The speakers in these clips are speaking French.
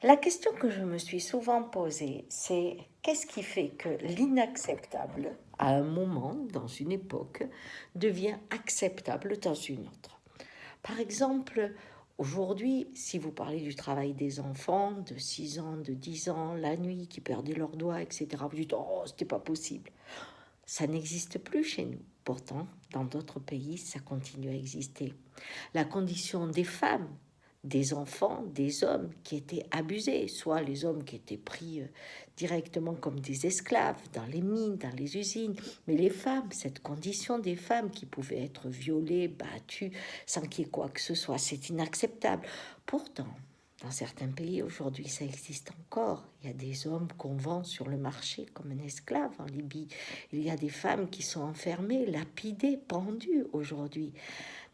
La question que je me suis souvent posée, c'est qu'est-ce qui fait que l'inacceptable, à un moment, dans une époque, devient acceptable dans une autre. Par exemple, aujourd'hui, si vous parlez du travail des enfants de 6 ans, de 10 ans, la nuit, qui perdaient leurs doigts, etc., vous dites, oh, c'était pas possible. Ça n'existe plus chez nous. Pourtant, dans d'autres pays, ça continue à exister. La condition des femmes, des enfants, des hommes qui étaient abusés, soit les hommes qui étaient pris directement comme des esclaves dans les mines, dans les usines, mais les femmes, cette condition des femmes qui pouvaient être violées, battues, sans qu'il y ait quoi que ce soit, c'est inacceptable. Pourtant, dans certains pays, aujourd'hui, ça existe encore. Il y a des hommes qu'on vend sur le marché comme un esclave en Libye. Il y a des femmes qui sont enfermées, lapidées, pendues aujourd'hui.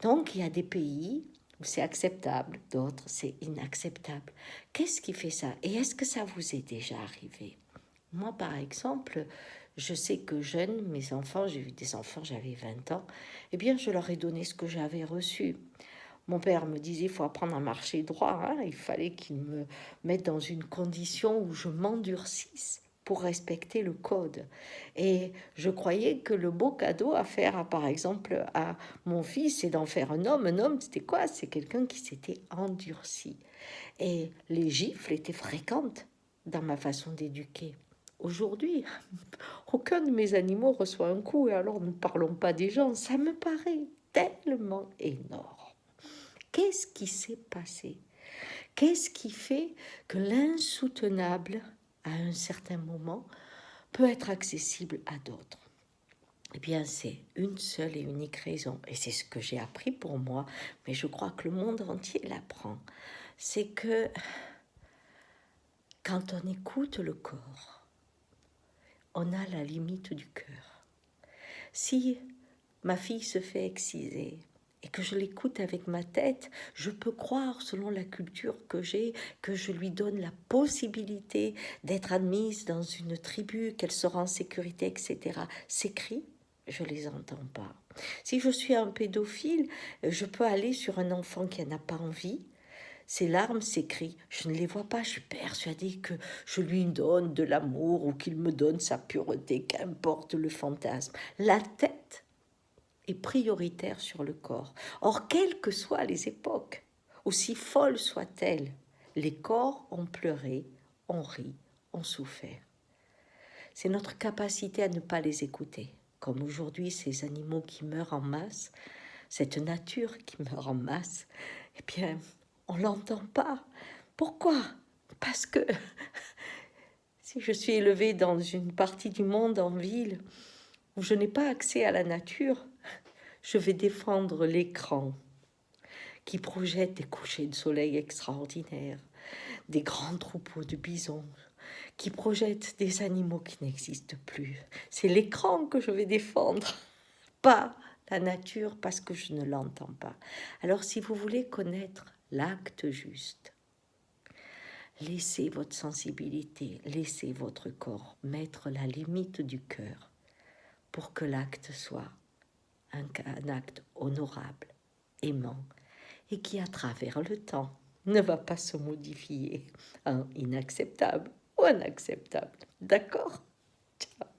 Donc, il y a des pays où c'est acceptable, d'autres, c'est inacceptable. Qu'est-ce qui fait ça? Et est-ce que ça vous est déjà arrivé? Moi, par exemple, je sais que jeune, mes enfants, j'ai eu des enfants, j'avais 20 ans, eh bien, je leur ai donné ce que j'avais reçu. Mon père me disait, il faut apprendre à marcher droit, hein. Il fallait qu'il me mette dans une condition où je m'endurcisse pour respecter le code. Et je croyais que le beau cadeau à faire, par exemple, à mon fils, c'est d'en faire un homme. Un homme, c'était quoi? C'est quelqu'un qui s'était endurci. Et les gifles étaient fréquentes dans ma façon d'éduquer. Aujourd'hui, aucun de mes animaux reçoit un coup, et alors ne parlons pas des gens, ça me paraît tellement énorme. Qu'est-ce qui s'est passé? Qu'est-ce qui fait que l'insoutenable, à un certain moment, peut être accessible à d'autres? Eh bien, c'est une seule et unique raison, et c'est ce que j'ai appris pour moi, mais je crois que le monde entier l'apprend. C'est que quand on écoute le corps, on a la limite du cœur. Si ma fille se fait exciser et que je l'écoute avec ma tête, je peux croire, selon la culture que j'ai, que je lui donne la possibilité d'être admise dans une tribu, qu'elle sera en sécurité, etc. Ces cris, je les entends pas. Si je suis un pédophile, je peux aller sur un enfant qui n'a pas envie. Ses larmes, ses cris, je ne les vois pas. Je suis persuadée que je lui donne de l'amour ou qu'il me donne sa pureté, qu'importe le fantasme. La tête est prioritaire sur le corps. Or, quelles que soient les époques, aussi folles soient-elles, les corps ont pleuré, ont ri, ont souffert. C'est notre capacité à ne pas les écouter, comme aujourd'hui ces animaux qui meurent en masse, cette nature qui meurt en masse, eh bien, on l'entend pas. Pourquoi? Parce que si je suis élevée dans une partie du monde, en ville, où je n'ai pas accès à la nature, je vais défendre l'écran qui projette des couchers de soleil extraordinaires, des grands troupeaux de bisons, qui projettent des animaux qui n'existent plus. C'est l'écran que je vais défendre, pas la nature, parce que je ne l'entends pas. Alors si vous voulez connaître l'acte juste, laissez votre sensibilité, laissez votre corps mettre la limite du cœur pour que l'acte soit un acte honorable, aimant, et qui, à travers le temps, ne va pas se modifier en inacceptable ou inacceptable. D'accord? Ciao.